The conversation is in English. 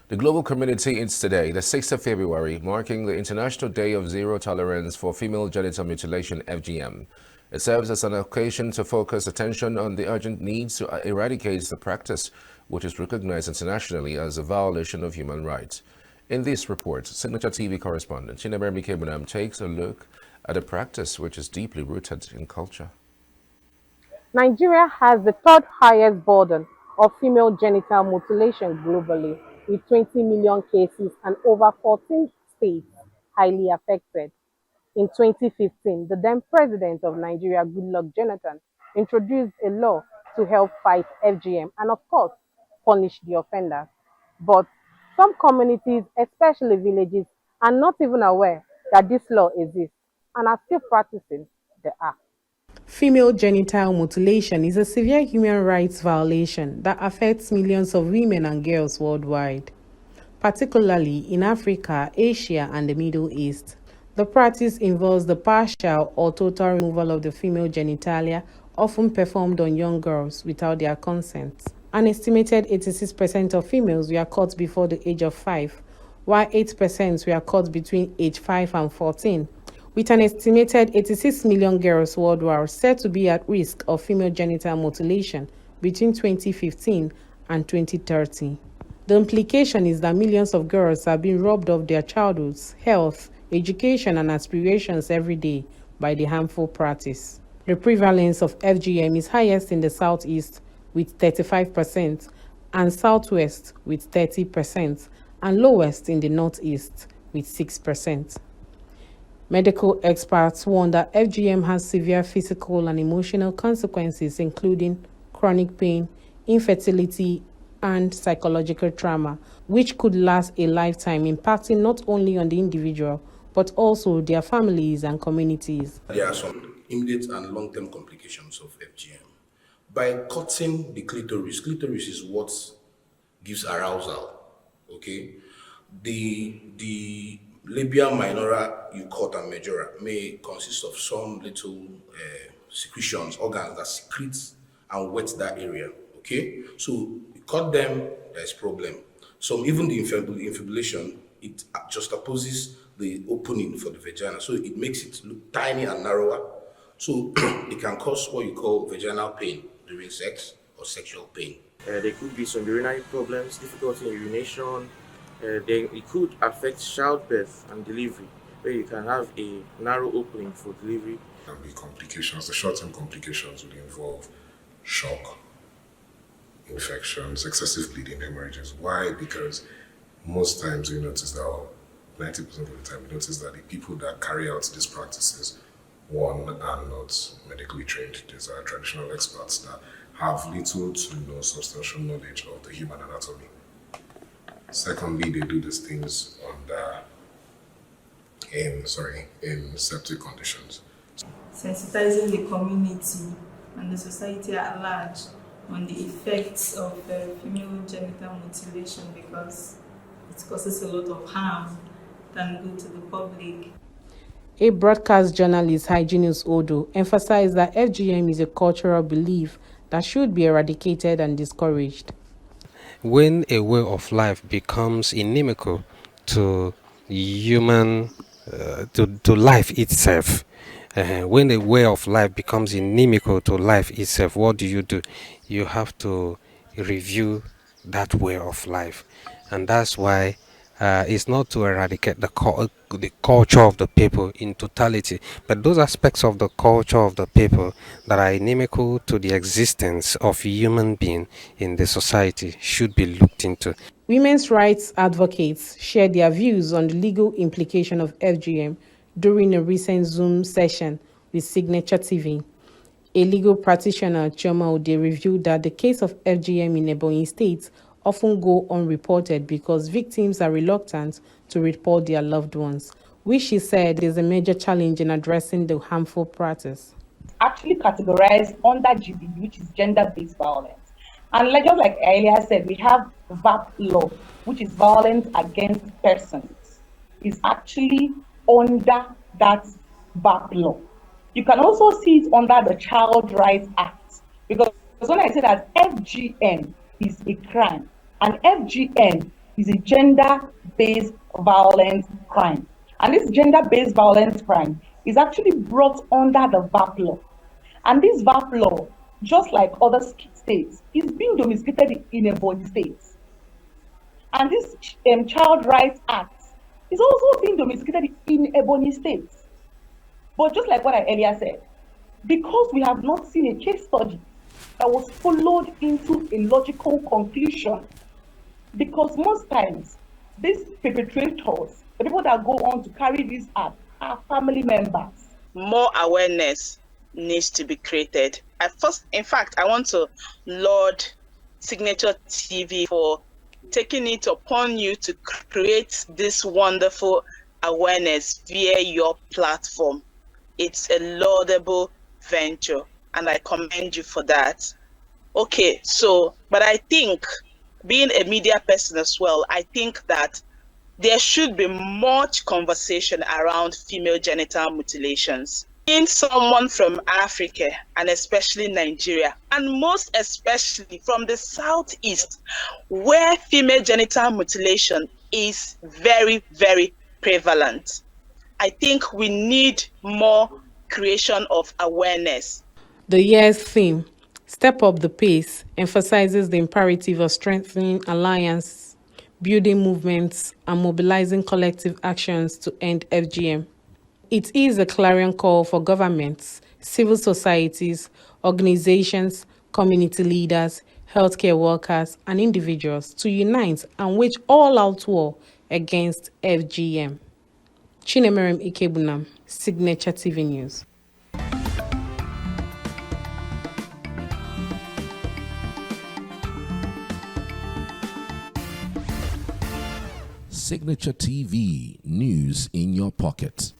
The global community is today, the 6th of February, marking the International Day of Zero Tolerance for Female Genital Mutilation (FGM). It serves as an occasion to focus attention on the urgent need to eradicate the practice, which is recognized internationally as a violation of human rights. In this report, Signature TV correspondent Chinebermi Kebunam takes a look at a practice which is deeply rooted in culture. Nigeria has the third highest burden of female genital mutilation globally, with 20 million cases and over 14 states highly affected. In 2015, the then president of Nigeria, Goodluck Jonathan, introduced a law to help fight FGM and, of course, punish the offenders. But some communities, especially villages, are not even aware that this law exists and are still practicing the act. Female genital mutilation is a severe human rights violation that affects millions of women and girls worldwide, particularly in Africa, Asia, and the Middle East. The practice involves the partial or total removal of the female genitalia, often performed on young girls without their consent. An estimated 86% of females were caught before the age of 5, while 8% were caught between age 5 and 14. With an estimated 86 million girls worldwide said to be at risk of female genital mutilation between 2015 and 2030. The implication is that millions of girls are being robbed of their childhoods, health, education, and aspirations every day by the harmful practice. The prevalence of FGM is highest in the Southeast with 35% and Southwest with 30% and lowest in the Northeast with 6%. Medical experts warn that FGM has severe physical and emotional consequences, including chronic pain, infertility, and psychological trauma, which could last a lifetime, impacting not only on the individual, but also their families and communities. There are some immediate and long-term complications of FGM. By cutting the clitoris is what gives arousal, okay? The labia minora you cut and majora may consist of some little secretions, organs that secrete and wet that area. Okay, so you cut them, there's problem. So even the infibulation, it just opposes the opening for the vagina, so it makes it look tiny and narrower. So it can cause what you call vaginal pain during sex or sexual pain. There could be some urinary problems, difficulty in urination. Then it could affect childbirth and delivery, where you can have a narrow opening for delivery. There will be complications. The short-term complications would involve shock, infections, excessive bleeding, hemorrhages. Why? Because most times we notice that, or 90% of the time we notice that the people that carry out these practices, one, are not medically trained. These are traditional experts that have little to no substantial knowledge of the human anatomy. Secondly, they do these things in septic conditions. Sensitizing the community and the society at large on the effects of female genital mutilation, because it causes a lot of harm than good to the public. A broadcast journalist, Hyginus Odo, emphasized that FGM is a cultural belief that should be eradicated and discouraged. When a way of life becomes inimical to human, to life itself, when a way of life becomes inimical to life itself, what do? You have to review that way of life, and that's why it's not to eradicate the culture of the people in totality, but those aspects of the culture of the people that are inimical to the existence of human being in the society should be looked into. Women's rights advocates shared their views on the legal implication of FGM during a recent Zoom session with Signature TV. A legal practitioner, Chioma Ode, revealed that the case of FGM in Ebonyi State often go unreported because victims are reluctant to report their loved ones, which she said is a major challenge in addressing the harmful practice. Actually categorized under GBV, which is gender-based violence. And just like I earlier said, we have VAP law, which is violence against persons. Is actually under that VAP law. You can also see it under the Child Rights Act, because when I say that FGM is a crime, and FGM is a gender-based violence crime. And this gender-based violence crime is actually brought under the VAP law. And this VAP law, just like other states, is being domesticated in Ebonyi State. And this Child Rights Act is also being domesticated in Ebonyi State. But just like what I earlier said, because we have not seen a case study that was followed into a logical conclusion, because most times these perpetrators, the people that go on to carry this act, are family members. More awareness needs to be created. In fact, I want to laud Signature TV for taking it upon you to create this wonderful awareness via your platform. It's a laudable venture, and I commend you for that. Okay, but I think, being a media person as well, I think that there should be much conversation around female genital mutilations. Being someone from Africa, and especially Nigeria, and most especially from the Southeast, where female genital mutilation is very, very prevalent, I think we need more creation of awareness. The year's theme, Step Up the Pace, emphasizes the imperative of strengthening alliance, building movements, and mobilizing collective actions to end FGM. It is a clarion call for governments, civil societies, organizations, community leaders, healthcare workers, and individuals to unite and wage all-out war against FGM. Chinemerem Ikebunam, Signature TV News. Signature TV, news in your pocket.